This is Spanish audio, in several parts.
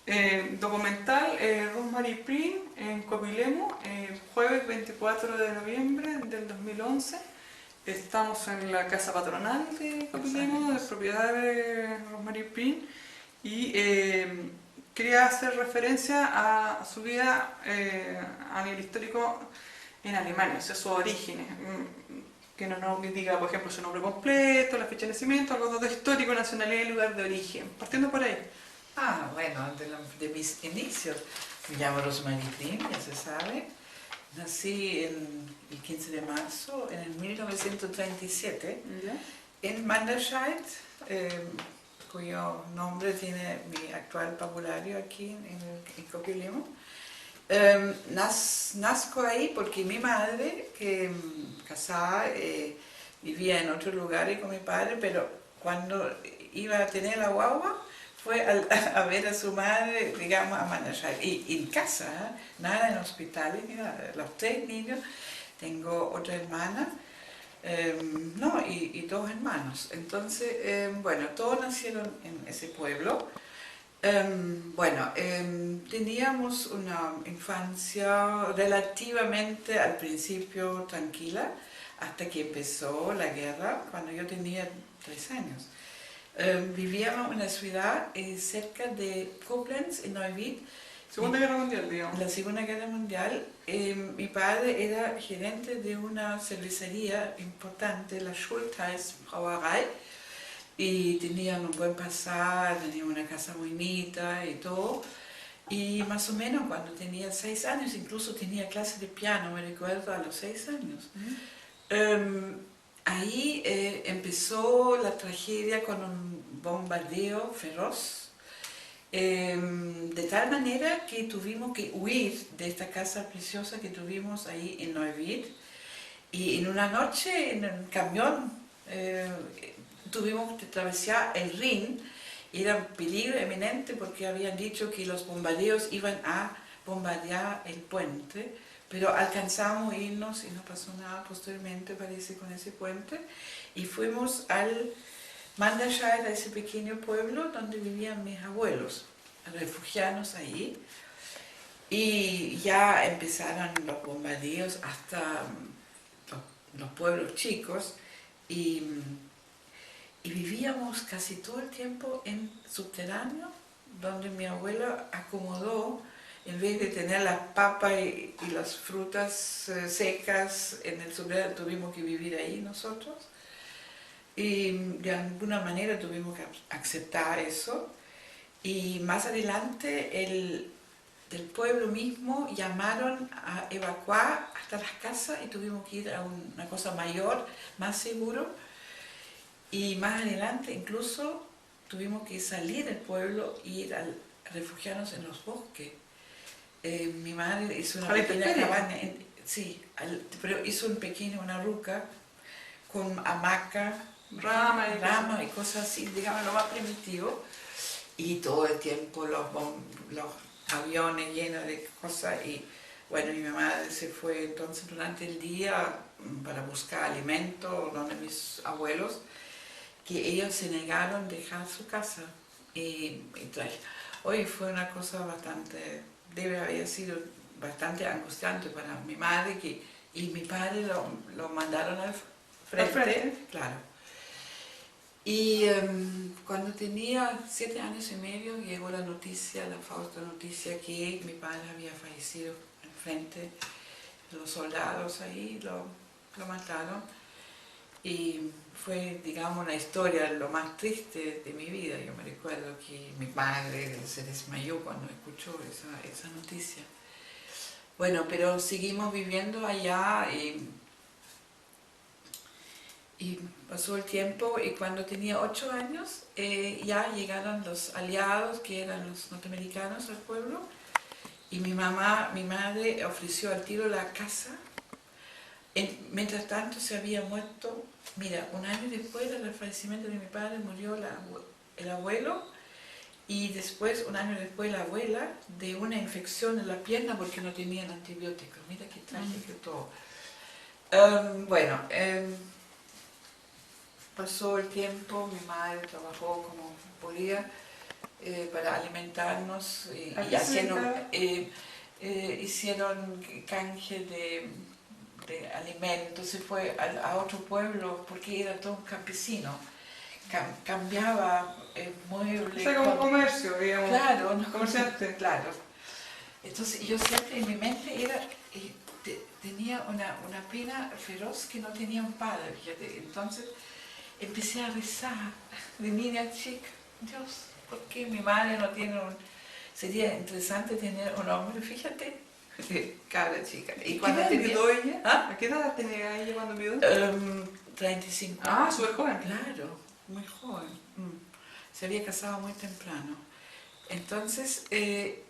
Documental Rosemary Prin en Copilemo, jueves 24 de noviembre del 2011. Estamos en la casa patronal de Copilemo, de propiedad de Rosemary Prin, y quería hacer referencia a su vida a nivel histórico en Alemania, o sea, sus orígenes. Que nos diga, por ejemplo, su nombre completo, la fecha de nacimiento, algo de histórico, nacionalidad y lugar de origen. Partiendo por ahí. Bueno, de mis inicios. Me llamo Rosemary Prim, ya se sabe. Nací el 15 de marzo en el 1937 ¿Ya? en Manderscheid, cuyo nombre tiene mi actual vocabulario aquí en Coquilimo. Nazco ahí porque mi madre, que casada, vivía en otro lugar con mi padre, pero cuando iba a tener la guagua, fue a ver a su madre, digamos, a Manderscheid. Y en casa, nada en hospitales, mira, los 3 niños, tengo otra hermana, no, y 2 hermanos. Entonces, bueno, todos nacieron en ese pueblo. Teníamos una infancia relativamente al principio tranquila, hasta que empezó la guerra, cuando yo tenía 3 años. Vivíamos en una ciudad cerca de Koblenz, en Neuwied. Segunda Guerra Mundial, digamos. En la Segunda Guerra Mundial, mi padre era gerente de una cervecería importante, la Schultheiss Brauerei, y tenían un buen pasar, tenían una casa bonita y todo. Y más o menos cuando tenía 6 años, incluso tenía clase de piano, me recuerdo, a los 6 años. Ahí empezó la tragedia con un bombardeo feroz, de tal manera que tuvimos que huir de esta casa preciosa que tuvimos ahí en Neuwied. Y en una noche, en un camión, tuvimos que atravesar el Rin. Era un peligro eminente porque habían dicho que los bombardeos iban a bombardear el puente, pero alcanzamos a irnos y no pasó nada posteriormente, parece, con ese puente. Y fuimos al Manderscheid, a ese pequeño pueblo donde vivían mis abuelos, refugiados ahí. Y ya empezaron los bombardeos hasta los pueblos chicos, y vivíamos casi todo el tiempo en subterráneo, donde mi abuela acomodó, en vez de tener las papas y las frutas secas en el subterráneo, tuvimos que vivir ahí nosotros. Y de alguna manera tuvimos que aceptar eso. Y más adelante del pueblo mismo llamaron a evacuar hasta las casas y tuvimos que ir a una cosa mayor, más seguro. Y más adelante incluso tuvimos que salir del pueblo e ir a refugiarnos en los bosques. Mi madre hizo una pequeña cabaña, pero hizo una ruca con hamaca, rama y cosas así, digamos, lo más primitivo. Y todo el tiempo los aviones llenos de cosas. Y bueno, mi mamá se fue entonces durante el día para buscar alimento donde mis abuelos, que ellos se negaron a dejar su casa. Hoy fue una cosa debe haber sido bastante angustiante para mi madre, y mi padre lo mandaron al frente, claro. Y cuando tenía 7 años y medio llegó la fausta noticia que mi padre había fallecido en frente. Los soldados ahí lo mataron. Y fue, digamos, una historia lo más triste de mi vida. Yo me recuerdo que mi padre se desmayó cuando escuchó esa noticia. Bueno, pero seguimos viviendo allá, y pasó el tiempo, y cuando tenía 8 años ya llegaron los aliados, que eran los norteamericanos, al pueblo, y mi madre ofreció al tiro la casa. Mientras tanto se había muerto, mira, un año después del fallecimiento de mi padre murió el abuelo, y después, un año después, la abuela, de una infección en la pierna porque no tenían antibióticos. Mira qué trágico todo. Pasó el tiempo, mi madre trabajó como podía, para alimentarnos y ¿A qué se hicieron canje de alimentos. Se fue a otro pueblo porque era todo un campesino. Cambiaba muebles. O sea, como comercio, digamos. Claro, no, Comerciante. claro. Entonces yo siempre en mi mente era, tenía una pena feroz que no tenía un padre, fíjate. Entonces empecé a rezar de niña chica. Dios, ¿por qué mi madre no tiene un...? Sería interesante tener un hombre, fíjate, cabra chica. ¿Y cuando enviudó ella? ¿Ah? ¿A qué edad tenía ella cuando enviudó? 35 años. Ah, súper joven. Claro, muy joven. Se había casado muy temprano. Entonces,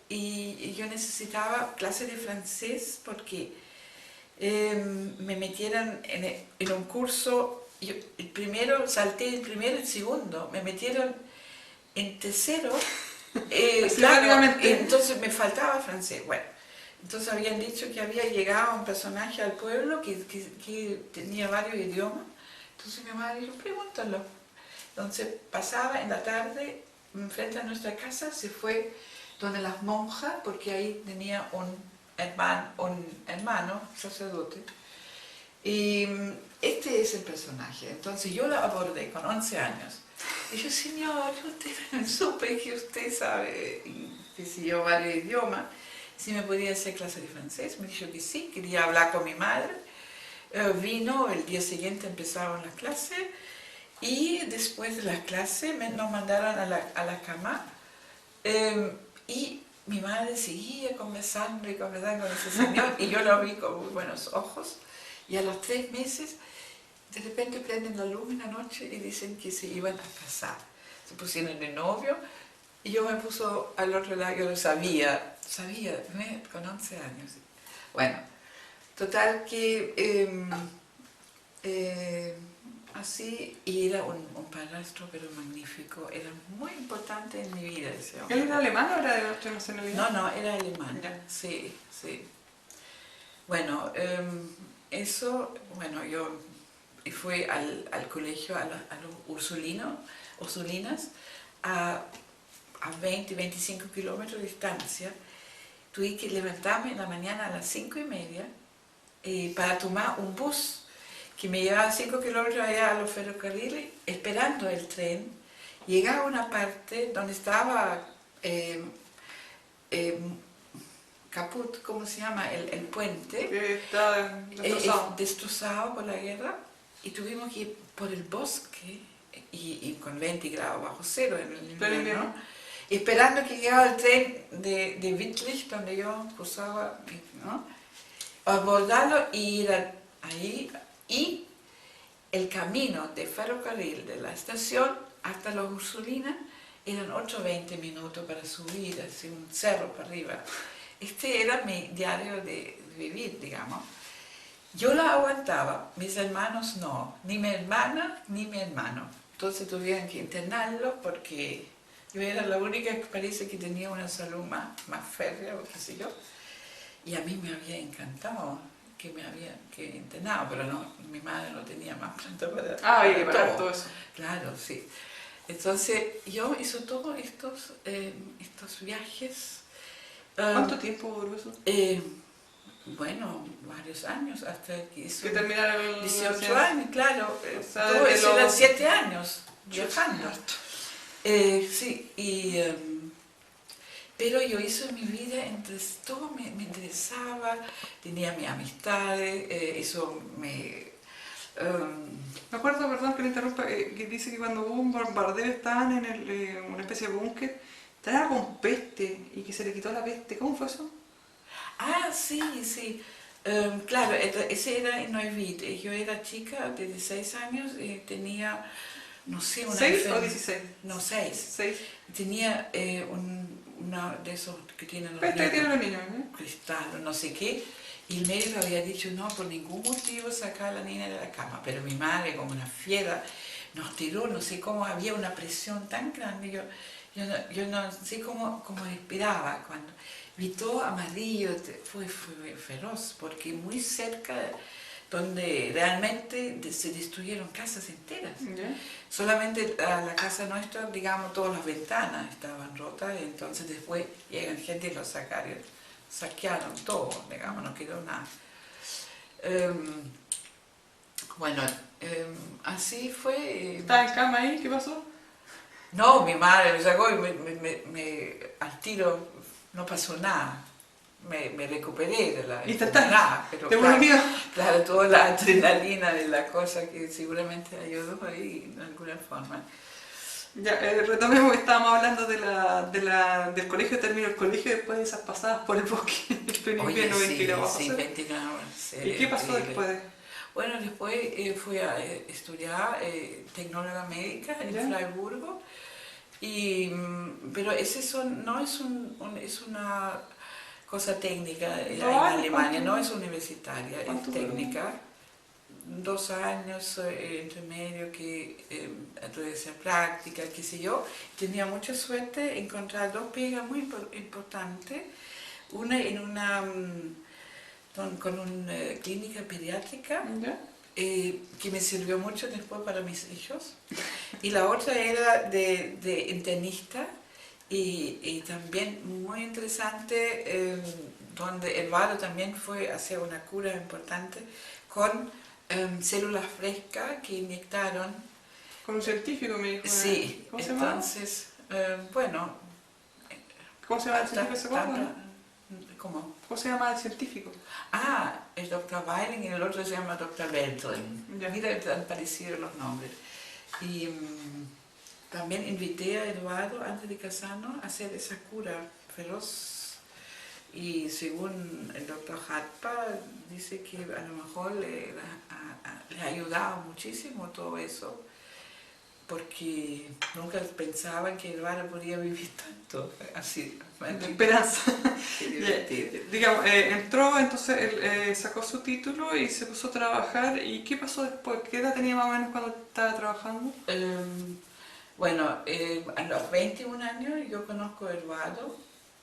y yo necesitaba clases de francés porque me metieran en un curso. Yo, el primero, salté el primero y el segundo. Me metieron en tercero. Claro, entonces me faltaba francés. Bueno, entonces habían dicho que había llegado un personaje al pueblo que tenía varios idiomas. Entonces mi mamá dijo, pregúntalo. Entonces pasaba en la tarde, frente a nuestra casa, se fue donde las monjas, porque ahí tenía un hermano sacerdote. Y este es el personaje. Entonces yo lo abordé con 11 años. Y yo, señor, usted supe que usted sabe, que si yo varios idiomas, si me podía hacer clase de francés. Me dijo que sí, quería hablar con mi madre. Vino, el día siguiente empezaron las clases y después de las clases nos mandaron a la cama y mi madre seguía conversando y conversando con ese señor y yo lo vi con muy buenos ojos y a los 3 meses de repente prenden la luz en la noche y dicen que se iban a casar. Se pusieron de novio y yo me puso al otro lado, yo lo sabía, con 11 años. Bueno, total que así, y era un padrastro pero magnífico, era muy importante en mi vida ese hombre. ¿Él era alemán o era de otra nacionalidad? No, era alemán, sí. Bueno, eso, bueno, yo fui al colegio, a los Ursulinas, a 20-25 kilómetros de distancia. Tuve que levantarme en la mañana a las 5:30 para tomar un bus que me llevaba 5 kilómetros allá a los ferrocarriles, esperando el tren. Llegaba a una parte donde estaba caput, ¿cómo se llama? El puente. Que está destrozado. Destrozado por la guerra. Y tuvimos que ir por el bosque, y con 20 grados bajo cero en el invierno, esperando que llegara el tren de Wittlich, donde yo cruzaba, ¿no? Abordarlo y ir ahí. Y el camino de ferrocarril de la estación hasta las Ursulinas eran 8-20 minutos para subir hacia un cerro para arriba. Este era mi diario de vivir, digamos. Yo la aguantaba, mis hermanos no, ni mi hermana ni mi hermano. Entonces tuvieron que internarlo porque yo era la única que parece que tenía una salud más férrea o qué sé yo. Y a mí me había encantado que me habían internado, pero no, mi madre no tenía más plata para... había que pagar todo eso. Claro, sí. Entonces yo hice todos estos viajes. ¿Cuánto tiempo duró eso? Bueno, varios años, hasta que hizo... Que terminaron el 18 años, claro. O sea, todo eso eran los... 7 años viajando. Sí, pero yo hice mi vida, todo me interesaba, tenía mis amistades, eso me... Me acuerdo, perdón que le interrumpa, que dice que cuando hubo un bombardeo estaban en una especie de búnker, estaba con peste y que se le quitó la peste. ¿Cómo fue eso? Ah, sí. Claro, ese era en Neuwied. Yo era chica de 16 años y tenía, no sé, una... ¿6 o 16? No, 6. 6. Tenía una de esos que tienen los Peste que tienen los niños, cristal o no sé qué. Y el médico había dicho, no, por ningún motivo sacar a la niña de la cama. Pero mi madre, como una fiera, nos tiró, no sé cómo, había una presión tan grande. Yo no sé cómo respiraba cuando vi todo amarillo, fue feroz, porque muy cerca donde realmente se destruyeron casas enteras. ¿Ya? Solamente a la casa nuestra, digamos, todas las ventanas estaban rotas, y entonces después llegan gente y lo saquearon todo, digamos, no quedó nada. Bueno, así fue. ¿Estás en cama ahí? ¿Qué pasó? No, mi madre me sacó y al tiro no pasó nada. Me recuperé de la enfermedad, pero ¿Te volvió? claro, toda la adrenalina de la cosa que seguramente ayudó ahí de alguna forma. Ya, retomemos que estábamos hablando del colegio, terminó el colegio después de esas pasadas por el bosque, en invierno, Oye, 20 grados. sí, 20 grados. ¿Y qué pasó después? Bueno, después fui a estudiar tecnóloga médica en ¿Ya? Freiburgo, pero no es una cosa técnica en Alemania, no es universitaria, es técnica. 2 años entre medio que tuve esa práctica, qué sé yo. Tenía mucha suerte encontrar 2 pegas muy importantes. Una en con una clínica pediátrica, ¿Ya? que me sirvió mucho después para mis hijos. Y la otra era de internista, y también muy interesante, donde Eduardo también fue a hacer una cura importante con células frescas que inyectaron. Con un científico me dijo. Sí, ¿Cómo se llama? entonces, bueno. ¿Cómo se llama el científico? ¿Se acuerda, no? ¿Cómo? ¿Cómo se llama el científico? Ah, el doctor Weiling y el otro se llama doctor Weltring. Ya. Mira, tan parecidos los nombres. Y también invité a Eduardo, antes de casarnos, a hacer esa cura feroz. Y según el doctor Harpa, dice que a lo mejor le ha ayudado muchísimo todo eso, porque nunca pensaban que Eduardo podía vivir tanto, así. De esperanza. Qué divertido. Digamos, entró, entonces él sacó su título y se puso a trabajar. ¿Y qué pasó después? ¿Qué edad tenía más o menos cuando estaba trabajando? Bueno, a los 21 años yo conozco a Eduardo.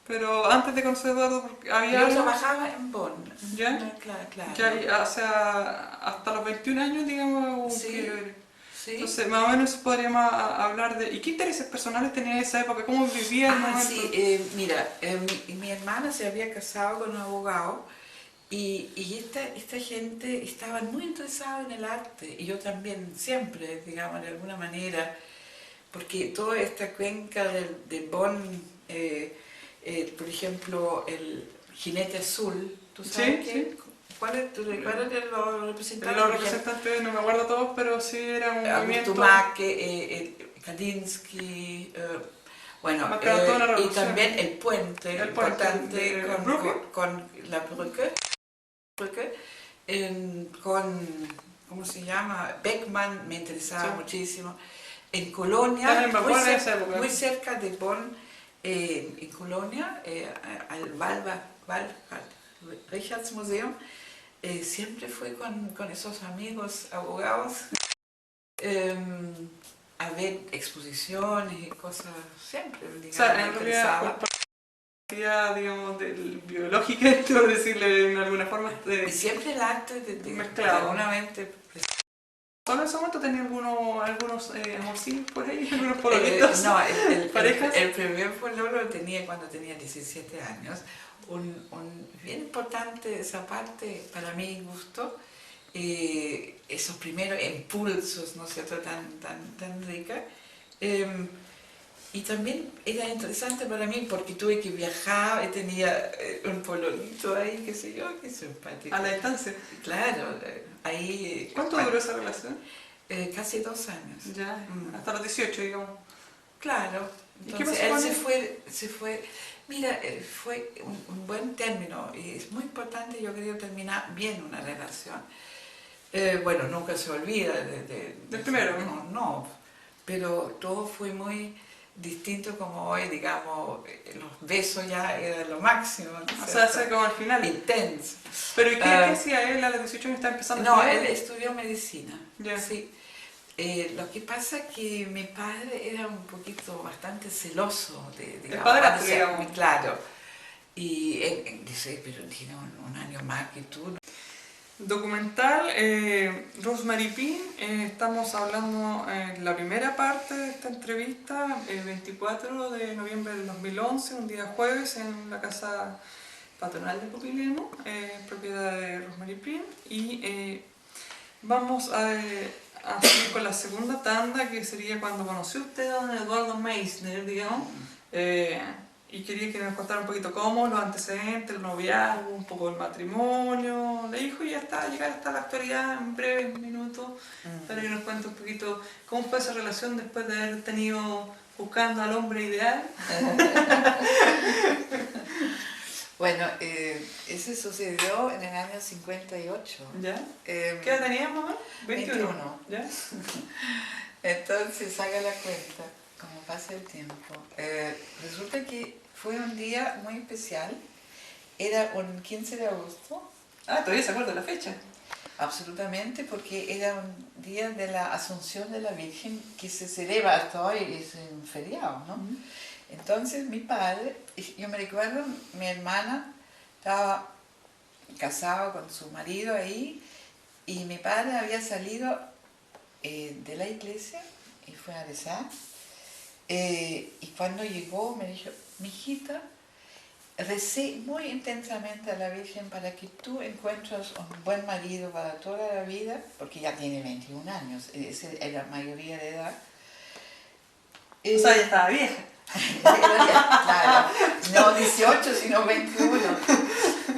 Pero antes de conocer a Eduardo, porque había... Yo trabajaba en Bonn. ¿Ya? Claro. Ya, o sea, hasta los 21 años, digamos, hubo un Sí. quiebre. Sí. Entonces, más o menos podríamos hablar de... ¿Y qué intereses personales tenía en esa época? ¿Cómo vivía el momento? Sí, mira, mi hermana se había casado con un abogado, y esta gente estaba muy interesada en el arte, y yo también, siempre, digamos, de alguna manera, porque toda esta cuenca de Bonn, por ejemplo, el Jinete Azul, ¿tú sabes Sí, qué? sí. ¿Tú recuerdas de los representantes? Los representantes, no me acuerdo todos, pero sí era un movimiento... Bustumaque, Kandinsky, bueno, Marcaron toda la y revolución. también el puente importante de Brücke. con la Brücke, ¿cómo se llama? Beckmann me interesaba Sí. muchísimo. En Colonia, También me acuerdo de esa época. muy cerca de Bonn, en Colonia, al Richardsmuseum, siempre fue con esos amigos abogados a ver exposiciones y cosas, siempre, digamos, O sea, me en interesaba. realidad, por digamos, biológica, por decirle en alguna forma, Y siempre el arte mezclado. alguna mente. ¿Solo en ese momento tenía algunos amorcillos por ahí? ¿Algunos pololitos? No, ¿Parejas? el primer pololo lo tenía cuando tenía 17 años. Bien importante esa parte, para mi gusto, esos primeros impulsos, ¿no es cierto?, tan rica. Y también era interesante para mí porque tuve que viajar, y tenía un pololito ahí, qué sé yo, qué simpático. A la distancia. Claro, ahí... ¿Cuánto duró esa relación? Casi 2 años. Ya, hasta los 18, digamos. Claro. ¿Y qué Entonces pasó con él él? se fue. Mira, fue un buen término, y es muy importante, yo creo, terminar bien una relación. Bueno, nunca se olvida del primero. No, pero todo fue muy distinto como hoy, digamos, los besos ya era lo máximo. O sea, hace como al final. Intenso. ¿Pero y qué hacía él a los 18 años? ¿Estaba empezando No, a él estudiar? estudió medicina. Ya. Sí. Lo que pasa es que mi padre era un poquito bastante celoso El padrastro, de digamos. claro. Y él dice, pero tiene un año más que tú. Documental, Rosemary Pin, estamos hablando en la primera parte de esta entrevista, el 24 de noviembre del 2011, un día jueves, en la casa patronal de Copilemo, propiedad de Rosemary Pin, y vamos a seguir con la segunda tanda, que sería cuando conoció usted a don Eduardo Meissner, digamos, y quería que nos contara un poquito cómo, los antecedentes, el noviazgo, un poco el matrimonio, le dijo, y hasta llegar hasta la actualidad en breves minutos, para que nos cuente un poquito cómo fue esa relación después de haber tenido buscando al hombre ideal. Bueno, eso sucedió en el año 58. ¿Ya? ¿Qué edad tenías, mamá? 21. ¿Ya? Entonces, haga la cuenta, como pasa el tiempo. Resulta que fue un día muy especial. Era un 15 de agosto. Ah, todavía se acuerda de la fecha. Absolutamente, porque era un día de la Asunción de la Virgen que se celebra hasta hoy, es un feriado, ¿no? Entonces mi padre, yo me recuerdo, mi hermana estaba casada con su marido ahí y mi padre había salido de la iglesia y fue a rezar. Y cuando llegó me dijo, mijita, recé muy intensamente a la Virgen para que tú encuentres un buen marido para toda la vida, porque ya tiene 21 años, es la mayoría de edad. O sea, ya estaba vieja. Claro, no 18, sino 21.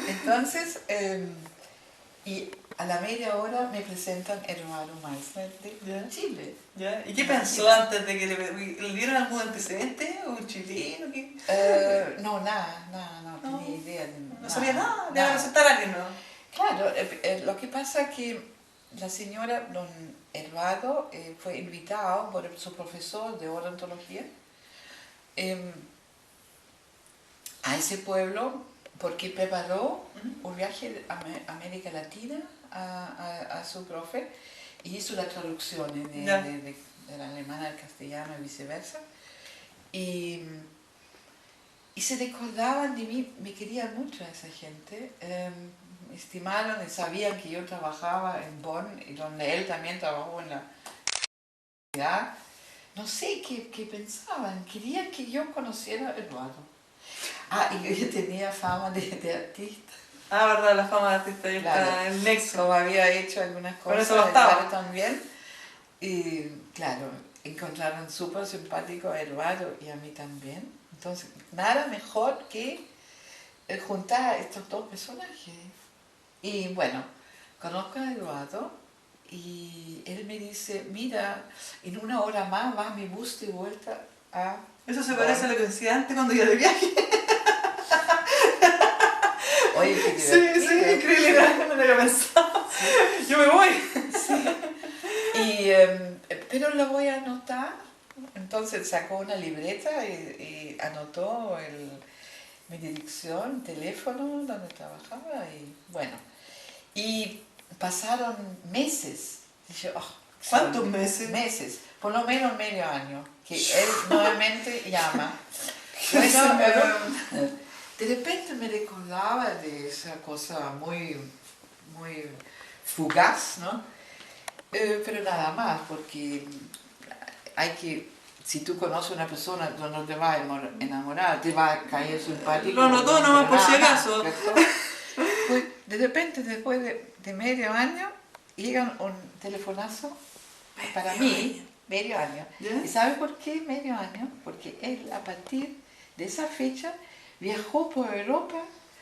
Entonces, y a la media hora me presentan Eduardo Meissner de Chile. ¿Ya? ¿Y qué pensó antes de que le dieron algún antecedente? ¿Un chileno? No, nada, no tenía idea. No sabía nada, le iba a presentar a alguien, ¿no? Claro, lo que pasa es que la señora, don Eduardo, fue invitado por su profesor de odontología a ese pueblo porque preparó un viaje a América Latina a su profe y hizo la traducción del alemán al castellano y viceversa. Y se recordaban de mí, me querían mucho a esa gente, me estimaron y sabían que yo trabajaba en Bonn, y donde él también trabajó en la universidad. No sé qué pensaban, querían que yo conociera a Eduardo. Y yo tenía fama de artista. Verdad, la fama de artista ahí Claro, está en nexo. Como había hecho algunas cosas, Por eso bastaba. Eduardo también. Y claro, encontraron súper simpático a Eduardo y a mí también. Entonces, nada mejor que juntar a estos dos personajes. Y bueno, conozco a Eduardo. Y él me dice, mira, en una hora más va mi bus de vuelta a... Eso se parece a lo que decía antes cuando iba de viaje. Oye, qué Sí, increíble, no lo había pensado. Sí. Yo me voy. Sí. Pero lo voy a anotar. Entonces sacó una libreta y anotó mi dirección, teléfono, donde trabajaba y bueno. Y pasaron meses. Dije, ¿cuántos meses? Meses, por lo menos medio año, que él nuevamente llama. Bueno, de repente me recordaba de esa cosa muy fugaz, ¿no? Pero nada más, porque si tú conoces a una persona, no te vas a enamorar, te va a caer simpático. Lo notó nomás por si acaso. Pues de repente, después de medio año, llega un telefonazo para mí, medio año. ¿Yeah? ¿Y sabe por qué medio año? Porque él, a partir de esa fecha, viajó por Europa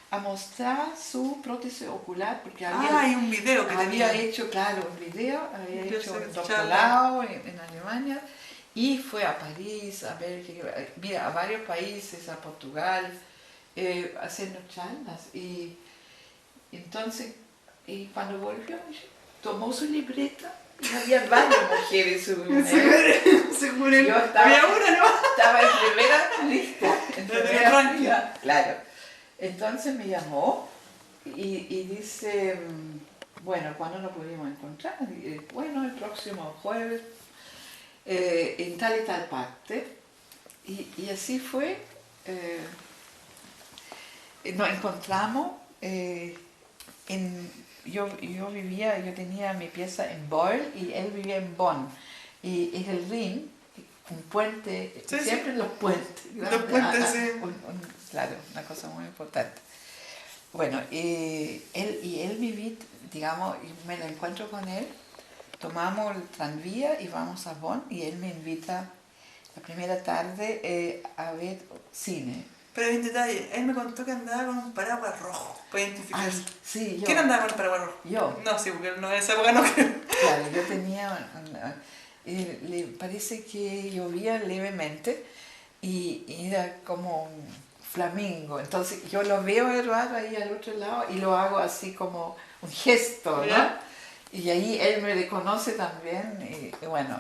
a mostrar su prótesis ocular, porque hay un video que había hecho, claro, un video, había hecho un doctorado en Alemania, y fue a París, a Bélgica, a varios países, a Portugal, haciendo charlas. Y entonces, cuando volvió, tomó su libreta y había varias mujeres seguro. Yo estaba, había una, ¿no? Estaba en primera lista. Claro. Entonces me llamó y dice, bueno, ¿cuándo nos pudimos encontrar? Bueno, el próximo jueves, en tal y tal parte. Y así fue. Nos encontramos en yo tenía mi pieza en Boll y él vivía en Bonn. Y en el Rin, un puente, Sí, siempre sí. los puentes. Los puentes, sí. Claro, una cosa muy importante. Bueno, él vivía, digamos, y me lo encuentro con él, tomamos el tranvía y vamos a Bonn y él me invita la primera tarde a ver cine. Pero hay un detalle, él me contó que andaba con un paraguas rojo para identificarse. Ay, sí, yo. ¿Quién andaba con el paraguas rojo? Yo. No, sí, porque no en esa época no creo. Claro, yo tenía, le parece que llovía levemente y era como un flamingo. Entonces yo lo veo a Eduardo ahí al otro lado y lo hago así como un gesto, ¿no? ¿Ya? Y ahí él me reconoce también y bueno.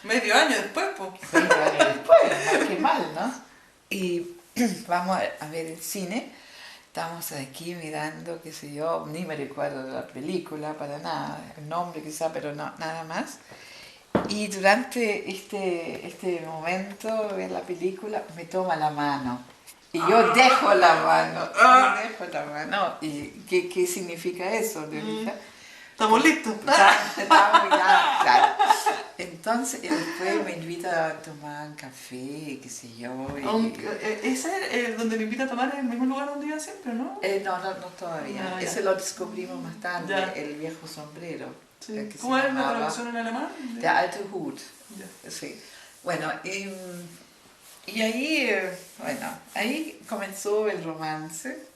Medio año después, pues. 20 años después, más que mal, ¿no? Y vamos a ver el cine. Estamos aquí mirando, qué sé yo, ni me recuerdo de la película para nada, el nombre quizá, pero no, nada más. Y durante este momento de la película me toma la mano. Y yo dejo la mano. Yo dejo la mano. ¿Y qué significa eso, Deolita? Estamos listos. Estamos ya, claro. Entonces, después me invita a tomar café, qué sé yo. ¿Ese es donde le invita a tomar en el mismo lugar donde iba siempre, no? No todavía. Ah, Ese lo descubrimos más tarde, Ya. el viejo sombrero. Sí. Que ¿Cómo se era la llamaba traducción en alemán? Der alte Hut. Ya. Sí. Bueno, y ahí, bueno, ahí comenzó el romance.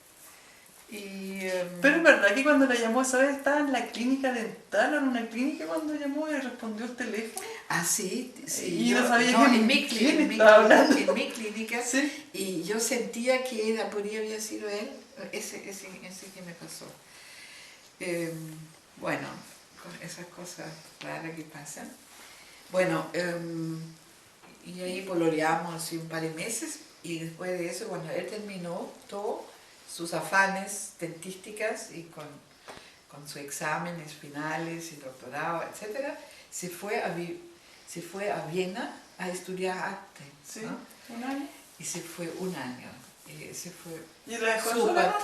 Pero es verdad que cuando la llamó esa vez estaba en la clínica dental o en una clínica cuando llamó y respondió el teléfono. Ah, sí. Y yo no sabía en mi clínica. Sí. Y yo sentía que podría haber sido él, ese que me pasó. Bueno, con esas cosas raras que pasan. Bueno, y ahí pololeamos así un par de meses y después de eso, cuando él terminó todo, sus afanes dentísticas y con sus exámenes finales y doctorado, etc., se fue a Viena a estudiar arte. Sí, ¿no? un año. Y se fue un año. Se fue ¿Y la dejó sola,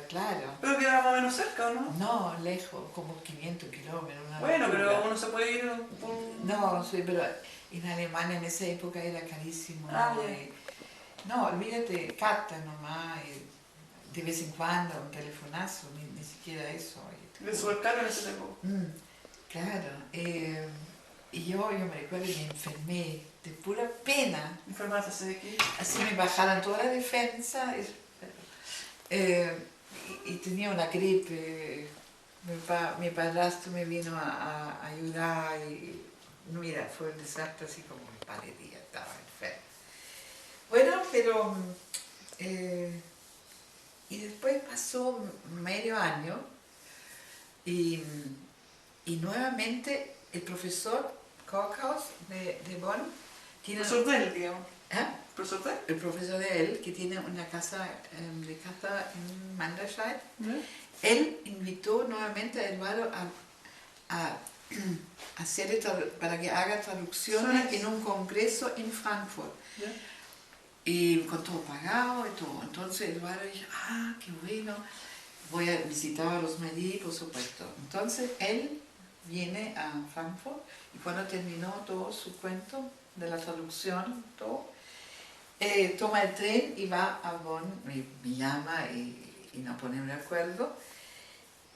claro. Pero quedaba más o menos cerca, ¿o no? No, lejos, como 500 kilómetros. Bueno, locura. pero uno se puede ir por... No, sí, pero en Alemania en esa época era carísimo. Ah, ¿no? ya. No, olvídate, carta nomás, de vez en cuando, un telefonazo, ni siquiera eso. De súper caro en ese tiempo. Claro, y yo me recuerdo que me enfermé de pura pena. Enfermarse de aquí. Así me bajaron toda la defensa y tenía una gripe. Mi padrastro me vino a ayudar y mira, fue un desastre así como un par de días, estaba enfermo. Bueno, pero y después pasó medio año y nuevamente el profesor Korkhaus de Bonn tiene... Profesor de él, digamos. ¿Eh? ¿Profesor de él? El profesor de él, que tiene una casa de caza en Manderscheid, él invitó nuevamente a Eduardo a hacer para que haga traducciones en un congreso en Frankfurt. ¿Ya? Y con todo pagado y todo. Entonces Eduardo dijo, qué bueno, voy a visitar a los Rosmarie, por supuesto. Entonces él viene a Frankfurt y cuando terminó todo su cuento de la traducción, todo, toma el tren y va a Bonn, me llama y nos ponemos de acuerdo.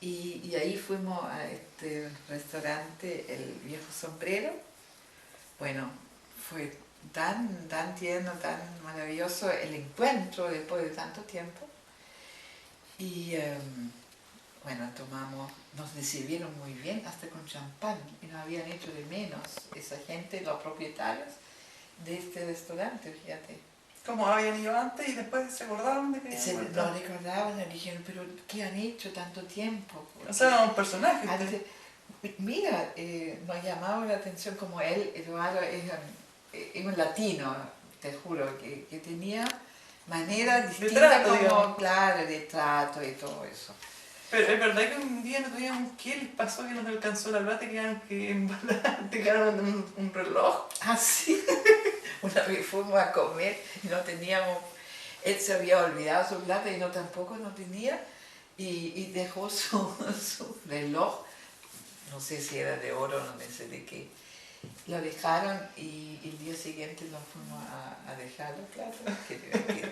Y ahí fuimos a este restaurante, el Viejo Sombrero. Bueno, fue tan tierno, tan maravilloso el encuentro después de tanto tiempo. Y bueno, nos recibieron muy bien, hasta con champán, y nos habían hecho de menos esa gente, los propietarios de este restaurante, fíjate. Como habían ido antes y después se acordaron de que... Lo recordaban y dijeron, pero ¿qué han hecho tanto tiempo? O sea, un personaje. Mira, nos llamaba la atención como él, Eduardo, es un latino, te juro, que tenía manera distinta como, claro, de trato y todo eso. Pero es verdad que un día no tuvimos qué les pasó que no te alcanzó la plata y te quedaron un reloj. Ah, sí. Una vez fuimos a comer y no teníamos, él se había olvidado su plata y no tampoco no tenía. y dejó su reloj, no sé si era de oro, no sé de qué. Lo dejaron y el día siguiente lo fuimos a dejarlo, claro, qué divertido.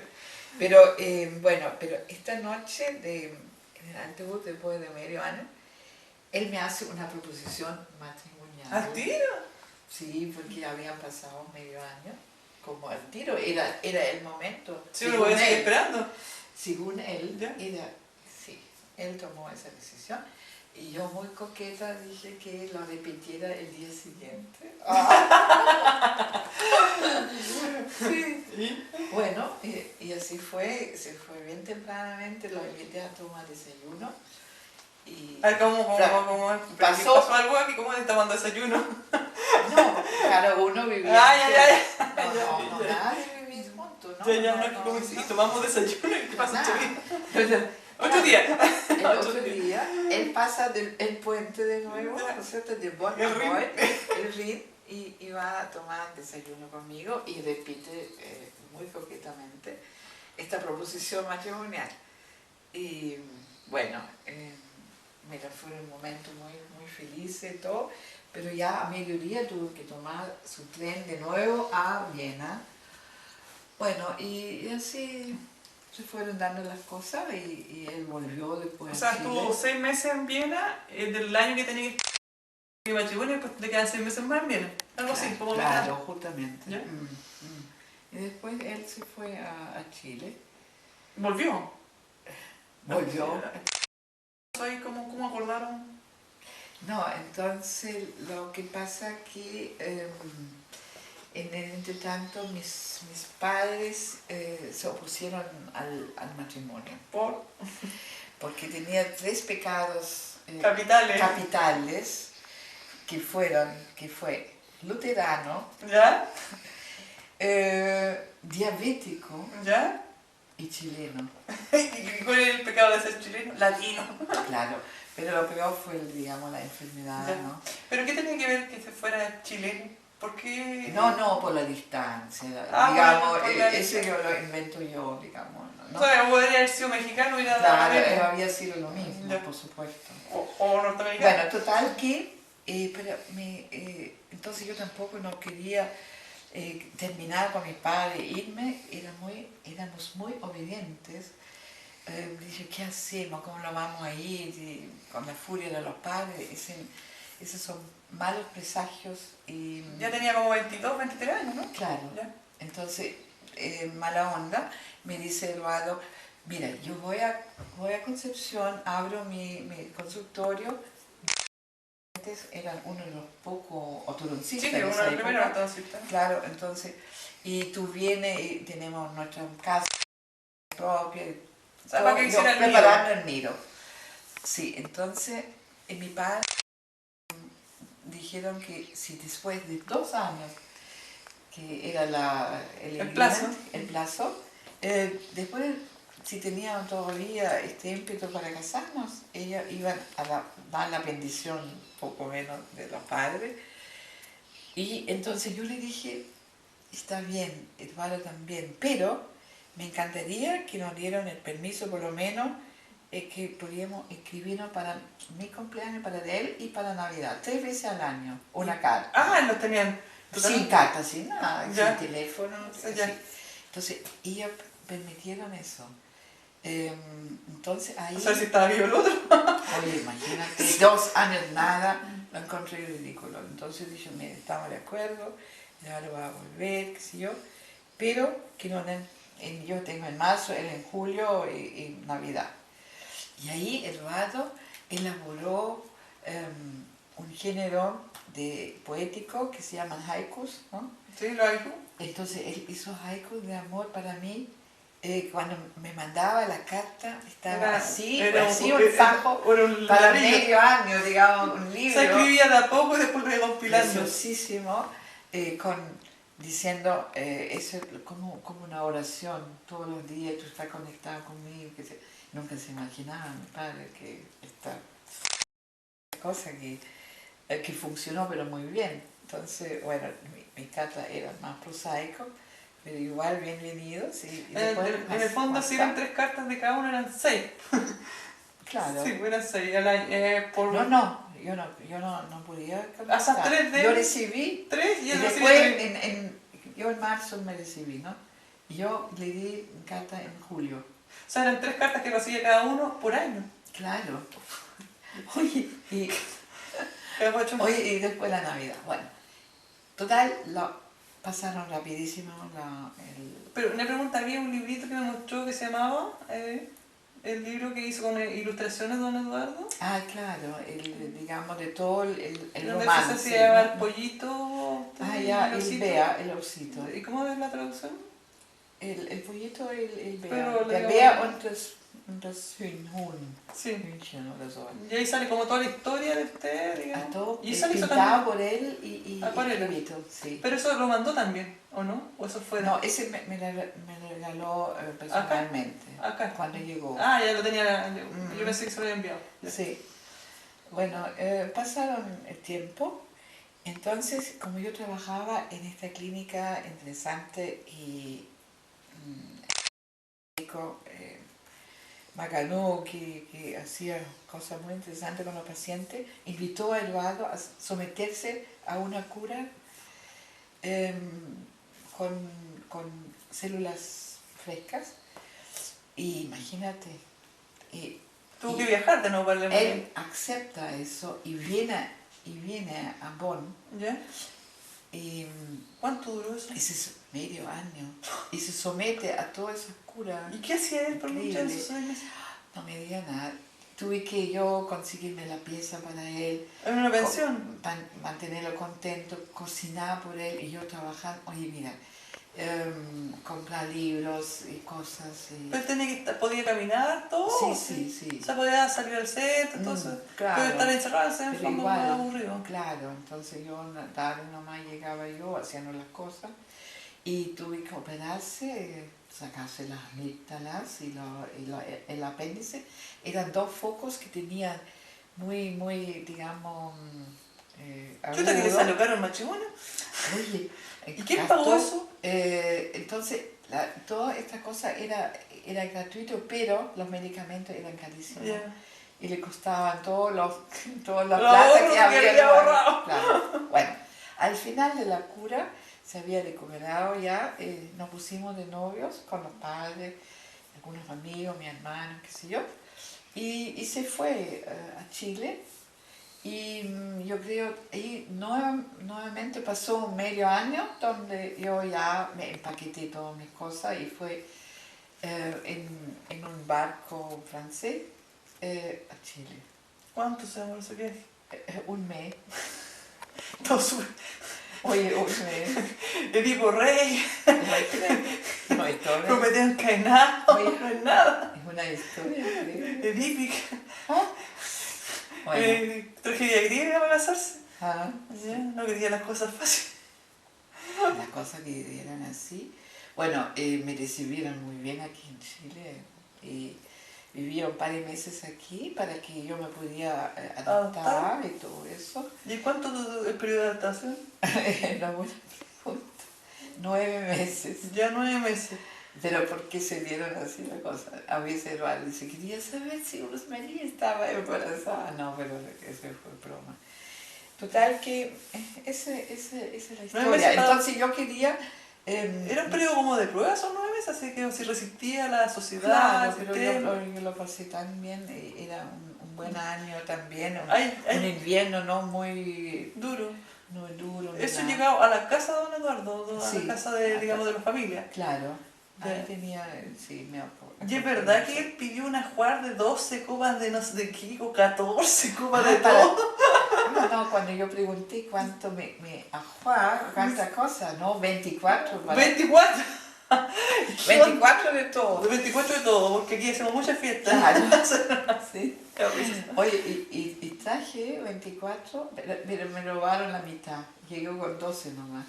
Pero bueno, pero esta noche en el Antiguo, después de medio año, él me hace una proposición matrimonial. ¿Al tiro? Sí, porque habían pasado medio año, como al tiro, era el momento. Sí, lo voy a seguir esperando. Según él, ¿Ya? sí, él tomó esa decisión. Y yo muy coqueta dije que lo repitiera el día siguiente. Sí. Bueno, y así fue, se fue bien tempranamente, lo invité a tomar desayuno. Y A ver, ¿cómo pasó algo aquí? ¿Cómo le tomando desayuno? No, cada uno vivía. No, nada de vivir juntos, ¿no? Y tomamos desayuno y ¿qué pasa? Nada. Otro día. El otro día, él pasa el puente de nuevo, ¿no es cierto? De Bonn a Bonn, el Rin, y va a tomar desayuno conmigo y repite muy coquetamente esta proposición matrimonial. Y bueno, mira, fue un momento muy feliz y todo, pero ya a mediodía tuve que tomar su tren de nuevo a Viena. Bueno, y así se fueron dando las cosas y él volvió después. O sea, a Chile. estuvo 6 meses en Viena, del año que tenía que matrimonio, y después te quedan 6 meses más en Viena. Algo así, como claro, justamente. ¿Ya? Y después él se fue a Chile. ¿Volvió? Volvió. ¿Cómo acordaron? No, entonces lo que pasa que en el entretanto mis padres se opusieron al matrimonio. ¿Por? Porque tenía 3 pecados capitales, que fue luterano, ¿ya? Diabético, ¿Ya? y chileno. ¿Y cuál es el pecado de ser chileno? Latino. Claro, pero lo peor fue, digamos, la enfermedad, Ya. ¿no? ¿Pero qué tenía que ver que se fuera chileno? ¿Por qué? No, por la distancia, Bueno, digamos, ese yo lo invento yo, digamos, ¿no? O sea, podría haber sido mexicano y Claro, había sido lo mismo, ya. por supuesto. O norteamericano. Bueno, total que, pero entonces yo tampoco no quería terminar con mi padre, irme, éramos muy obedientes. Dije, ¿qué hacemos? ¿Cómo lo vamos a ir? Y con la furia de los padres, esos son malos presagios. Y, ya tenía como 22, 23 años, ¿no? Claro. Ya. Entonces, mala onda, me dice Eduardo, mira, yo voy a Concepción, abro mi consultorio. Antes eran uno de los pocos ortodoncistas. Sí, uno de los primeros ortodoncistas. Claro, entonces, y tú vienes y tenemos nuestra casa propia. O sea, para que hiciera el preparando el nido. Sí, entonces, mi padre dijeron que si después de 2 años, que era el plazo, después, si tenían todavía este ímpetu para casarnos, ellos iban a dar la bendición, poco menos, de los padres. Y entonces yo le dije, está bien, Eduardo también, pero me encantaría que nos dieran el permiso, por lo menos, que podíamos escribirnos para mi cumpleaños, para de él y para Navidad, 3 veces al año, una carta. Ah, los tenían. Sin carta, sin nada, ya. sin teléfono. Ya. Entonces, ellos permitieron eso. Entonces ahí... O sea, si estaba vivo el otro. Oye, imagínate, 2 años nada, lo encontré ridículo. Entonces dije, mira, estamos de acuerdo, ya lo va a volver, qué sé yo, pero que no yo tengo en marzo, él en julio y Navidad. Y ahí Eduardo elaboró un género poético que se llaman haikus, ¿no? Sí, los haikus. Entonces él hizo haikus de amor para mí. Cuando me mandaba la carta estaba así un fajo para medio año, digamos, un libro. Se escribía de a poco y después lo iba compilando. Preciosísimo, diciendo, eso es como una oración, todos los días tú estás conectado conmigo. Nunca se imaginaba mi padre que esta cosa que funcionó pero muy bien. Entonces, bueno, mi carta era más prosaico, pero igual bienvenidos. En el fondo, si eran 3 cartas de cada uno, eran 6. Claro. Sí, eran 6 al año. Por... Yo no podía Hasta contestar. 3 de Yo recibí 3 y y él después, recibe 3. yo en marzo me recibí, ¿no? Y yo le di carta en julio. O sea, eran 3 cartas que recibía cada uno por año. Claro. Oye, Cada 8 meses. y después la Navidad. Bueno, total, pasaron rapidísimo Pero una pregunta, había un librito que me mostró que se llamaba, el libro que hizo con ilustraciones de Don Eduardo. Ah, claro, digamos, de todo el Donde romance. se llama ¿no? El Pollito. Ah, ya, el Osito. Bea, el osito. ¿Y cómo es la traducción? El pollito, el Bea. Pero Der le Bär und das Huhn. Sí. Hühnchen oder so. Y ahí sale como toda la historia de usted, A digamos. todo Y eso lo hizo pintado también. por él y Acuarela. escrito, sí. Pero eso lo mandó también, ¿o no? ¿O eso fue? No, ese me regaló personalmente. Acá. Cuando llegó. Ah, ya lo tenía. Yo pensé que se lo había enviado. Ya. Sí. Bueno, pasaron el tiempo. Entonces, como yo trabajaba en esta clínica interesante y Macanú, que hacía cosas muy interesantes con los pacientes, invitó a Eduardo a someterse a una cura con células frescas. Y imagínate, Tuvo que viajar de nuevo para Alemania. él acepta eso y viene a Bonn. ¿Ya? Y ¿Cuánto duró eso? medio año y se somete a todas esas curas. ¿Y qué hacía él por muchos de Increíble. esos años? No me diga nada. Tuve que yo conseguirme la pieza para él, ¿En una pensión? mantenerlo contento, cocinar por él y yo trabajar. Oye, mira, comprar libros y cosas. Pero él tenía que podía caminar, todo. Sí. O sea, podía salir al centro, entonces. claro. Pero estar encerrado en el Pero fondo igual, muy aburrido. Claro, entonces yo tarde nomás llegaba yo haciendo las cosas y tuve que operarse, sacarse las amígdalas y el apéndice. Eran 2 focos que tenían muy, digamos, ¿Qué tal que le salió caro el matrimonio? Oye, ¿Y quién pagó eso? Entonces, toda esta cosa era gratuito, pero los medicamentos eran carísimos. Yeah. Y le costaban toda la Los plata ahorros que que había había ahorrado. Claro. Bueno, al final de la cura se había recuperado ya, nos pusimos de novios con los padres, algunos amigos, mi hermano, qué sé yo, y se fue a Chile. Y yo creo, ahí nuevamente pasó un medio año donde yo ya me empaqueté todas mis cosas y fue en un barco francés a Chile. ¿Cuánto se demoró ese viaje? Un mes. Todo súper. Oye, un mes. De tipo rey, No, historia. prometió encadenado, Oye. no es nada. Es una historia increíble. De típica. Bueno, Tragedia griega para casarse. ah, Ya, no quería las cosas fáciles. las cosas que eran así. Bueno, me recibieron muy bien aquí en Chile y viví un par de meses aquí para que yo me pudiera adaptar y todo eso. ¿Y cuánto duró el periodo de adaptación? Una buena pregunta. 9 meses. Ya 9 meses. Pero ¿por qué se dieron así las cosas? A veces Eduardo dice, quería saber si Rosemary estaba embarazada. No, pero ese fue broma. Total que esa es la historia. Entonces yo quería... Era un periodo como de prueba, son 9 meses, así que si resistía a la sociedad, Claro, al pero sistema. yo lo pasé tan bien, era un buen año también, Ay, un invierno no muy duro. duro. ni Eso nada. llegaba a la casa de don Eduardo, a Sí, la casa de, a digamos, de casa. la familia. Claro, ahí Ya. tenía, sí, me acuerdo. Y es verdad que él pidió una jugar de 12 copas de no sé de qué, o 14 copas de para- todo. No, cuando yo pregunté cuánto me ajuar, cuántas cosas, ¿no? 24. 24. 24 de todo. De 24 de todo, porque aquí hacemos muchas fiestas. Claro. Sí. Qué risa. Oye, y traje 24, pero me robaron la mitad. Llegó con 12 nomás.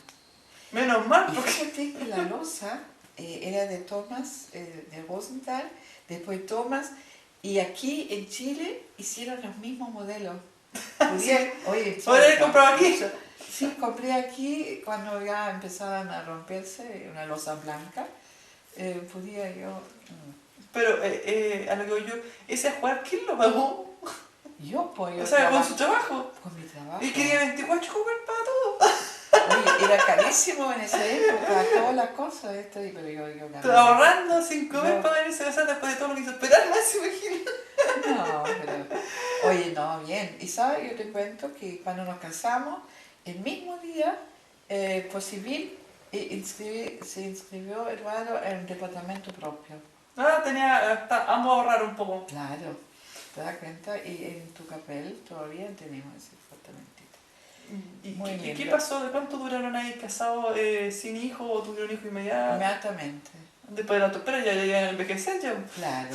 Menos mal, Y porque fíjate que la loza era de Thomas, de Rosenthal, después Thomas, y aquí en Chile hicieron los mismos modelos. Oye, ahora he comprado aquí. Sí, compré aquí cuando ya empezaban a romperse una loza blanca. podía yo... Pero a lo que voy yo, ese a jugar, ¿quién lo pagó? Yo, pues, yo O sea, con su trabajo. con mi trabajo. Y quería 24 jugar para todo. Oye, era carísimo en esa época, todas las cosas, pero yo Estaba ahorrando sin comer para venirse a casar después de todo lo que hizo esperar más, imagino. No, pero... Oye, no, bien. Y sabes, yo te cuento que cuando nos casamos, el mismo día, por civil, se inscribió Eduardo en un departamento propio. Ah, ambos ahorraron un poco. Claro, ¿te das cuenta? Y en tu papel todavía tenemos ese departamentito. ¿Y qué pasó? ¿De cuánto duraron ahí casados sin hijos o tuvieron hijos inmediato? Inmediatamente. Después de la autopera ya iban a envejecer ya. Claro.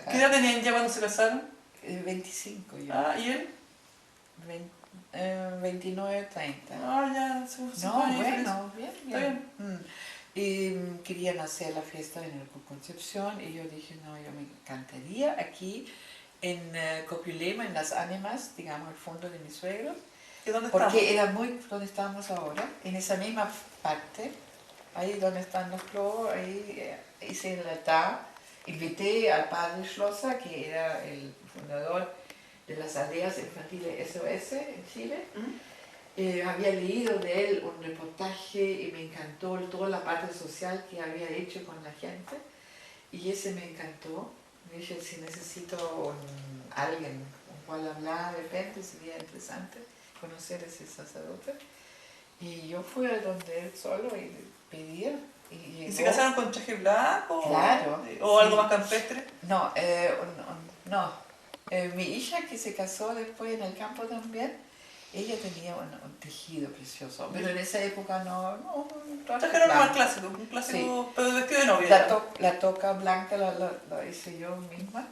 ¿Qué edad tenían ya cuando se casaron? 25 yo. Ah, ¿y él? 29, 30. Ah, ya, No, bueno, bien, Está bien. Y querían hacer la fiesta en el Concepción y yo dije, no, yo me encantaría aquí en Copulema, en Las Ánimas, digamos, el fondo de mi suegro. ¿Y dónde Porque era muy donde estamos ahora, en esa misma parte, ahí donde están los globos, ahí hice el altar, invité al padre Schlosser, que era el fundador de las aldeas infantiles SOS en Chile. Había leído de él un reportaje y me encantó toda la parte social que había hecho con la gente y ese me encantó. Me dije, si necesito alguien con cual hablar de repente sería interesante conocer a ese sacerdote. Y yo fui a donde él solo y le pedí. ¿Y se casaron con traje blanco? Claro. ¿O sí. algo más campestre? No, no. Mi hija que se casó después en el campo también, ella tenía un tejido precioso, pero en esa época no Traje era más clásico, un clásico, sí. Pero vestido de novia. La toca blanca la hice yo misma.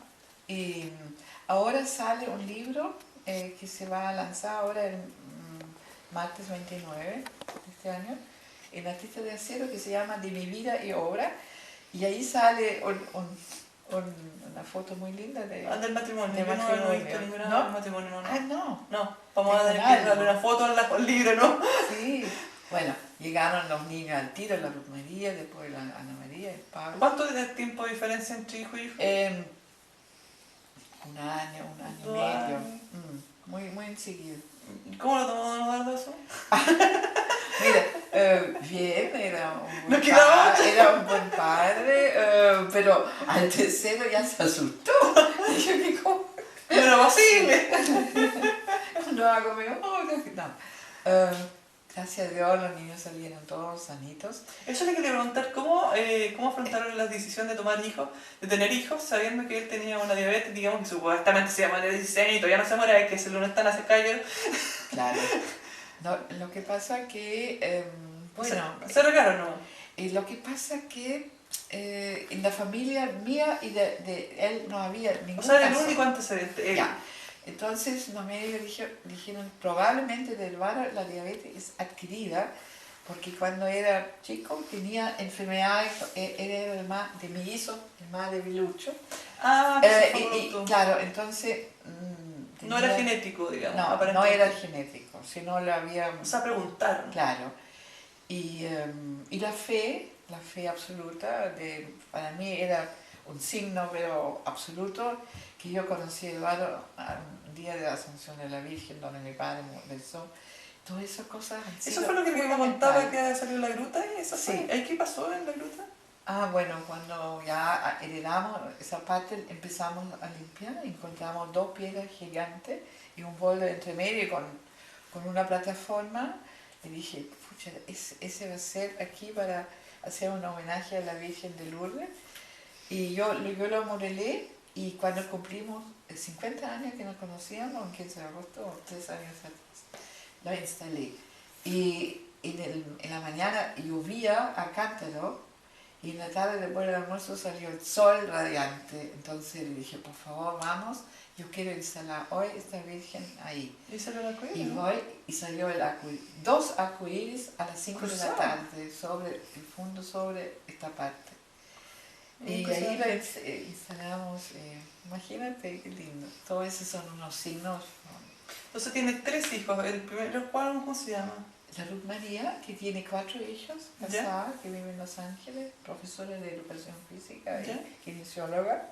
Y ahora sale un libro que se va a lanzar ahora el martes 29 de este año, en Artista de Acero, que se llama De mi vida y obra, y ahí sale una foto muy linda del matrimonio. De matrimonio. No he visto ninguna matrimonio, no. Ah, no. No, vamos a tener que darle una foto al libro, ¿no? Sí. Bueno, llegaron los niños al tiro, la Ruth María, después la Ana María, el Pablo. ¿Cuánto de tiempo de diferencia entre hijo y hijo? Un año y medio. Muy enseguida. ¿Cómo lo tomó Don Eduardo eso? Mira, bien, era un buen padre, pero al tercero ya se asustó. Y yo que ¿cómo? No era posible. Cuando hago no. Gracias a Dios los niños salieron todos sanitos. Eso le quería preguntar, ¿cómo afrontaron la decisión de tomar hijos, de tener hijos, sabiendo que él tenía una diabetes, digamos que supuestamente se llama de 16 y todavía no se muere, que se lo no están hace callo? Claro. No, lo que pasa que, bueno... ¿Se regaron o no? Lo que pasa que en la familia mía y de él no había ningún caso. O sea, el único antecedente, él. Ya. Entonces los médicos dijeron, probablemente de Eduardo la diabetes es adquirida, porque cuando era chico tenía enfermedades, era el más de mellizo, el más debilucho. Ah, y claro, entonces... no era genético, digamos. No era genético, sino lo había... O sea, preguntaron. Claro. Y la fe absoluta, para mí era un signo, pero absoluto, que yo conocí a Eduardo un día de la Asunción de la Virgen, donde mi padre rezó. Todas esas cosas. ¿Eso fue lo que me contaba que salió la gruta? Sí. ¿Qué pasó en la gruta? Ah, bueno, cuando ya heredamos esa parte, empezamos a limpiar, encontramos 2 piedras gigantes y un bol entre medio con una plataforma. Y dije, pucha, ese va a ser aquí para hacer un homenaje a la Virgen de Lourdes. Y yo lo modelé y cuando cumplimos 50 años que nos conocíamos, en 15 de agosto, 3 años atrás, lo instalé. Y en la mañana llovía a cántaro y en la tarde después del almuerzo salió el sol radiante. Entonces le dije, por favor, vamos, yo quiero instalar hoy esta Virgen ahí. ¿Y salió el arcoíris? Y voy y salió el arcoíris. 2 arcoíris a las 5 de la tarde, sobre el fondo, sobre esta parte. Y ahí lo instalamos, imagínate qué lindo. Todos esos son unos signos. Entonces tiene 3 hijos, el primero, ¿cómo se llama? El La Ruth María, que tiene 4 hijos, casada, que vive en Los Ángeles, profesora de educación física y kinesióloga.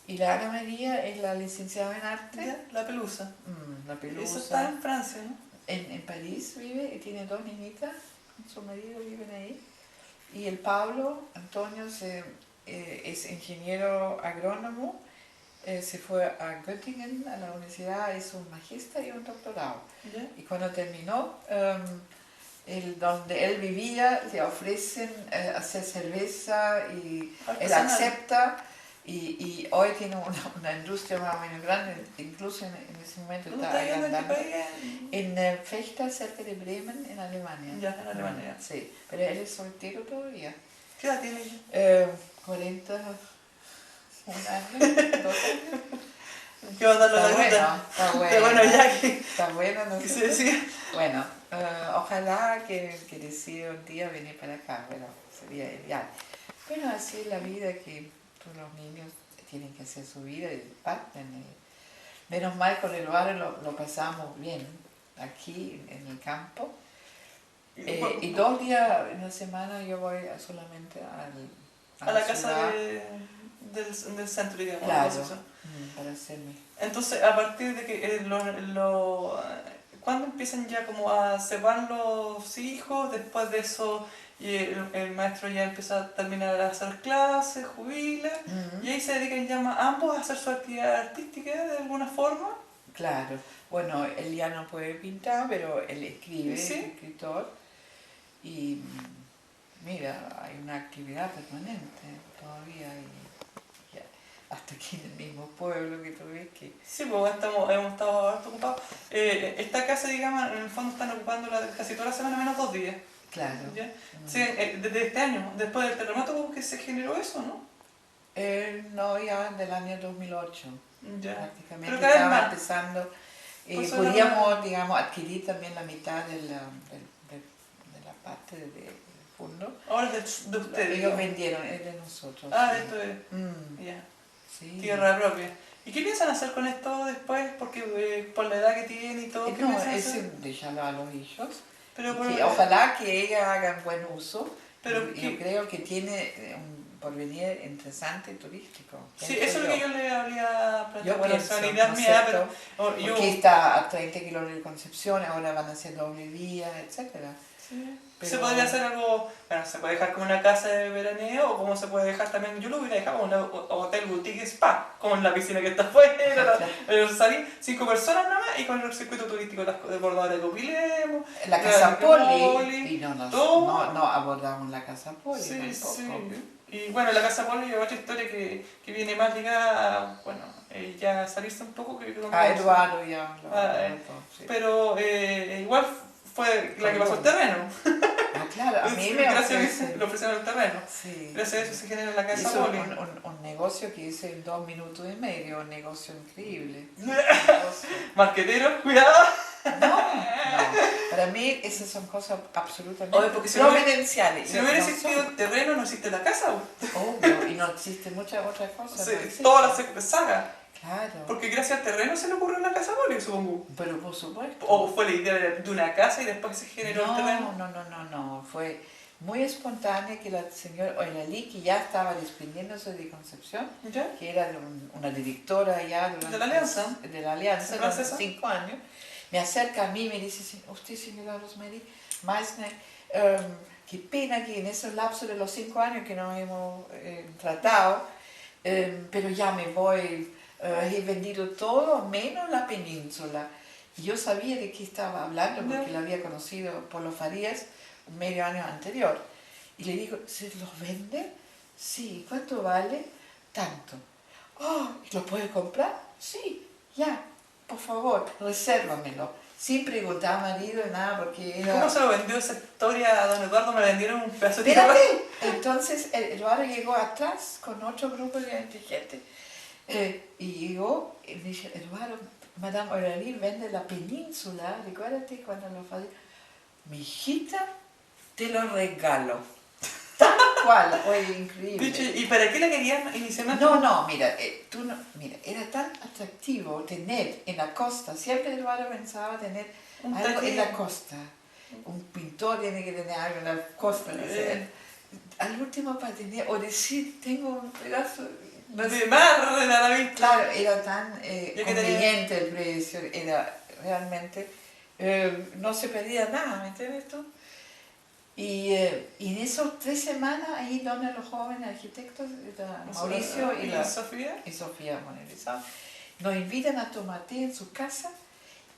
Y la Ana María es la licenciada en arte. ¿Ya? La Pelusa. La Pelusa. Eso está en Francia, ¿no? En París vive, y tiene 2 niñitas, su marido viven ahí. Y el Pablo Antonio es ingeniero agrónomo, se fue a Göttingen, a la universidad, hizo un magíster y un doctorado. ¿Ya? Y cuando terminó, donde él vivía, le ofrecen hacer cerveza y él acepta. Y hoy tiene una industria más o menos grande, incluso en ese momento está agrandando. En Fechter, cerca de Bremen, en Alemania. Ya, en Alemania. Sí, pero él es soltero todavía. ¿Qué edad tiene ella? 40, un año, 2 años. ¿Qué va a dar la Está bueno, está bueno ya que... Está bueno, no ¿Qué sé. se decía? Bueno, ojalá que decida un día venir para acá, pero sería ideal. Bueno, así es la vida, que todos los niños tienen que hacer su vida y parten. Menos mal con el barrio lo pasamos bien, aquí en el campo. Y 2 días en la semana yo voy solamente a la casa del centro, digamos. Claro, para hacerme. Entonces, a partir de que ¿cuándo empiezan ya como a se van los hijos? Después de eso y el maestro ya empieza a terminar a hacer clases, jubila, y ahí se dedican ya ambos a hacer su actividad artística de alguna forma. Claro, bueno, él ya no puede pintar, pero él escribe, ¿Sí? es escritor, y mira, hay una actividad permanente todavía, hasta aquí en el mismo pueblo que tú ves que... Sí, pues hemos estado harto ocupados. Esta casa, digamos, en el fondo están ocupando casi toda la semana menos 2 días. Claro. ¿Ya? Sí, desde este año, después del terremoto, como que se generó eso, ¿no? No, ya del año 2008. Ya. Prácticamente Pero cada vez estaba más. empezando. Pues podíamos, digamos, adquirir también la mitad de la parte del fondo. Ahora es de ustedes. Ellos vendieron, es de nosotros. Ah, sí. esto es. Ya. Sí. Tierra propia. ¿Y qué piensan hacer con esto después? Porque por la edad que tiene y todo, ¿qué No, piensan es hacer? dejarlo a los hijos. Pero Ojalá que ella haga un buen uso. Pero yo creo que tiene un porvenir interesante turístico. Sí, eso es lo que yo le habría Yo planteado. pienso, Idea ¿no es mía, cierto? pero Porque está a 30 kilómetros de Concepción, ahora van a ser doble vía, etc. Sí. Pero... Se podría hacer algo, bueno, se puede dejar como una casa de veraneo, o como se puede dejar también, yo lo hubiera dejado como un hotel boutique spa, con la piscina que está afuera, salir 5 personas nada más, y con el circuito turístico de Bordadores de Copilemo, la Casa Poli, y no todo. abordamos la Casa Poli tampoco. Sí. Y bueno, la Casa Poli es otra historia que viene más ligada a, bueno, ya salirse un poco. Eduardo ya sí. Pero igual fue la que pasó el terreno. Claro, a mí me ofrecieron el terreno. Sí. Gracias a eso se genera la Casa Hizo Poli. un negocio que hice en 2 minutos y medio, un negocio increíble. Marquetero, cuidado. No. Para mí esas son cosas absolutamente providenciales. Si no hubiera no existido el terreno, no existe la casa. Obvio, y no existe muchas otras cosas. Sí, toda la saga. Claro. Porque gracias al terreno se le ocurrió la Casa Poli, supongo. Pero por supuesto. O fue la idea de una casa y después se generó el terreno. No. Fue muy espontáneo que la señora Oilalí, que ya estaba desprendiéndose de Concepción, ¿Ya? que era una directora ya de la Alianza, durante 5 años, me acerca a mí y me dice: usted, señora Rosemary Meissner, qué pena que en esos lapsos de los 5 años que nos hemos tratado, pero ya me voy, he vendido todo menos la península. Y yo sabía de qué estaba hablando porque la había conocido por los Farías medio año anterior. Y le digo: ¿se los vende? Sí. ¿Cuánto vale? Tanto. Oh, ¿lo puede comprar? Sí, ya, por favor, resérvamelo. Sin preguntar a marido y nada, porque era... ¿Cómo se lo vendió esa historia a don Eduardo? Me vendieron un pedazo de tierra. Espérate. Entonces Eduardo llegó atrás con otro grupo de gente. Y llegó y dice: Eduardo, Madame Oilalí vende la península. Recuérdate cuando lo fue. Mi hijita, te lo regalo. Tal cual, fue increíble. Dicho, ¿y para qué la querían inicialmente? No, mira, era tan atractivo tener en la costa, siempre Eduardo pensaba tener algo en la costa. un pintor tiene que tener algo en la costa. Al último para tener, o decir, tengo un pedazo de mar de la vista. Claro, era tan conveniente el precio, era realmente, no se pedía nada, ¿me entiendes tú? Y en esas 3 semanas, ahí donde los jóvenes arquitectos, Mauricio y Sofía Monelizado, nos invitan a tomar té en su casa.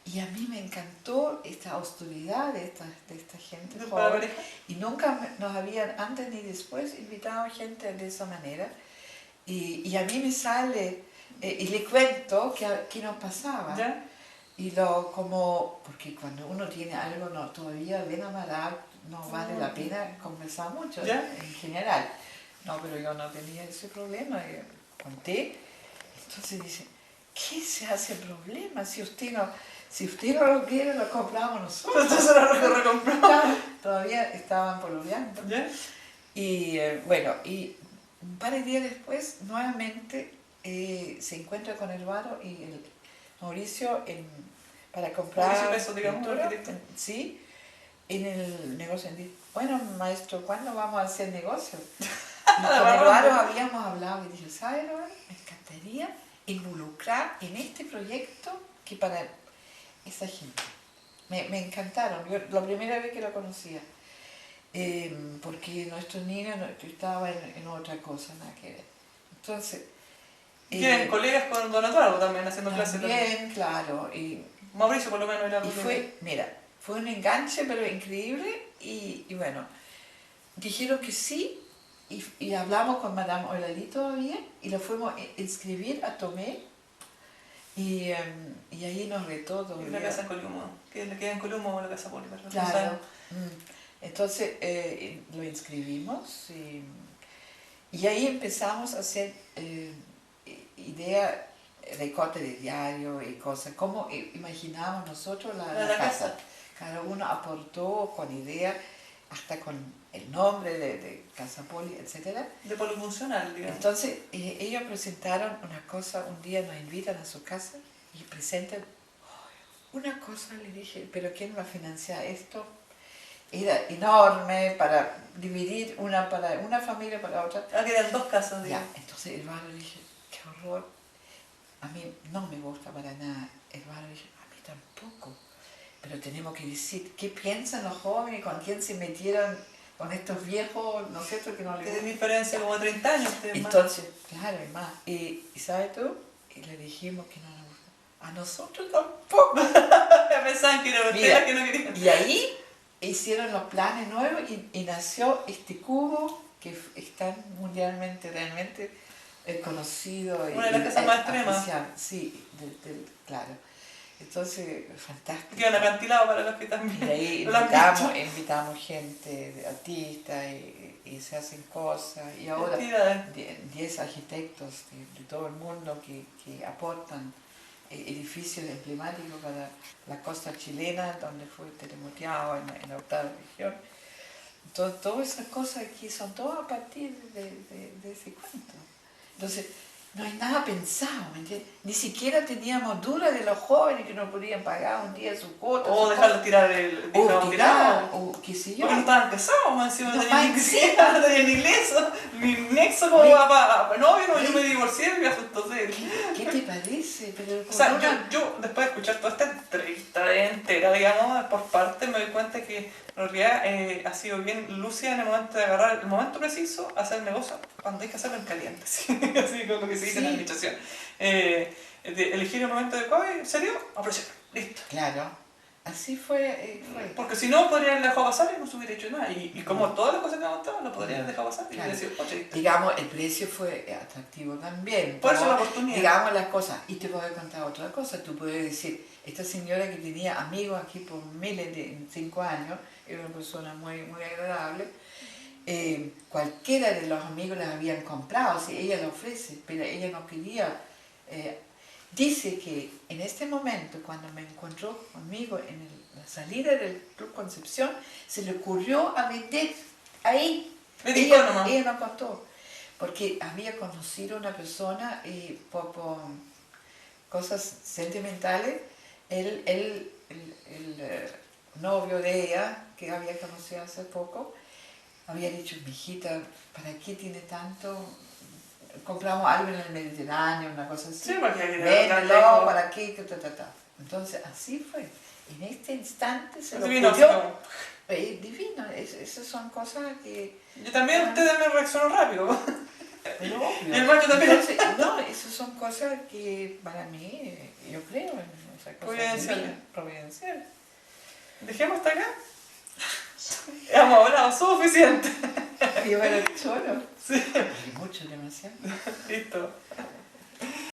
Y a mí me encantó esta austeridad de esta gente joven. Y nunca nos habían, antes ni después, invitado gente de esa manera. Y a mí me sale, y le cuento qué nos pasaba. ¿Ya? Y porque cuando uno tiene algo todavía bien amarrado, no vale la pena conversar mucho, ¿ya? En general. No, pero yo no tenía ese problema, conté. Entonces dice, ¿qué se hace problema? Si usted no lo quiere, lo compramos nosotros. Entonces lo recompramos. Todavía estaban pololeando. ¿Ya? Y bueno, y un par de días después, nuevamente, se encuentra con Eduardo y el Mauricio para comprar Mauricio Peso, digamos, sí, en el negocio. Bueno, maestro, ¿cuándo vamos a hacer negocio? Y con Eduardo habíamos hablado y dije, ¿sabes, Eduardo? Me encantaría involucrar en este proyecto que para esa gente. Me encantaron. Yo la primera vez que lo conocía. Porque nuestros niños estaban en otra cosa, nada que ver. Entonces... ¿Tienen colegas con Don Eduardo también haciendo clases? También, claro. Mauricio por lo menos era... fue un enganche, pero increíble. Y bueno, dijeron que sí. Y hablamos con Madame Eulalie todavía. Y lo fuimos a inscribir a Tomé. Y ahí nos retó todavía. La casa en Columo, que le queda en Columo la casa Poli, ¿verdad? Claro. Entonces lo inscribimos y ahí empezamos a hacer recorte de diario y cosas, como imaginábamos nosotros la casa. Cada uno aportó con idea, hasta con el nombre de Casa Poli, etc. De polifuncional, digamos. Entonces ellos presentaron una cosa, un día nos invitan a su casa y presentan una cosa, le dije, ¿pero quién va a financiar esto? Era enorme para dividir una para una familia para otra. Quedan 2 casas, digamos. Ya, entonces el barrio dije, qué horror. A mí no me gusta para nada. El barrio dije, a mí tampoco. Pero tenemos que decir, ¿qué piensan los jóvenes? ¿Con quién se metieron? Con estos viejos, ¿no es cierto? Que no les gusta. Tienen diferencia como 30 años. Entonces, claro, es más. Y ¿sabes tú? Y le dijimos que no nos gusta. A nosotros tampoco. Pensaban que era usted que no querían. Y ahí hicieron los planes nuevos y nació este cubo que es tan mundialmente realmente conocido. Una de las casas más extremas. Sí, claro. Entonces, fantástico. Quedan acantilados para los que también. Y ahí invitamos gente, artistas, y se hacen cosas. Y ahora 10 arquitectos de todo el mundo que aportan edificios emblemáticos para la costa chilena, donde fue terremoteado en la 8ª región. Todas esas cosas aquí son todas a partir de ese cuento. Entonces, no hay nada pensado, ¿me entiendes? Ni siquiera teníamos dudas de los jóvenes que no podían pagar un día su cuota. O dejarlos tirar o qué sé yo. Porque no estaban casados, más encima no tenían inglés, ni nexo como para novio, no, yo me divorcié y me entonces. ¿Qué te parece? Pero o sea, yo después de escuchar toda esta entrevista entera, digamos, por parte, me doy cuenta que en realidad ha sido bien lúcida en el momento de agarrar el momento preciso, hacer el negocio cuando hay que hacerlo en caliente, ¿sí? Así como lo que se dice en la administración. Elegir el momento adecuado y serio, apreciar, listo. Claro, así fue. Porque si no, podría haber dejado pasar y no se hubiera hecho nada. Y como todas las cosas que aguantaban, lo podría haber dejado pasar y decir, oye, digamos, el precio fue atractivo también. Por eso la oportunidad. Digamos las cosas. Y te voy a contar otra cosa. Tú puedes decir, esta señora que tenía amigos aquí por miles de 5 años, era una persona muy, muy agradable. Cualquiera de los amigos las habían comprado, si ella lo ofrece, pero ella no quería. Dice que en este momento, cuando me encontró conmigo en la salida del Club Concepción, se le ocurrió a vender ahí. Ella no contó, porque había conocido a una persona y por cosas sentimentales, él novio de ella, que había conocido hace poco, había dicho, mijita, ¿para qué tiene tanto? Compramos algo en el Mediterráneo, una cosa así. Sí, porque hay que Véndelo, ¿para qué? Entonces, así fue. En este instante se lo divino, ocurrió. Divino, esas son cosas que... Yo también, usted también reaccionó rápido. Pero obvio. Y el macho también. Entonces, no, esas son cosas que para mí, yo creo en esas cosas Providenciales. divinas, providenciales. Dejemos hasta acá. Hemos hablado suficiente. Llevar el choro. Sí. Y mucho, demasiado. Listo.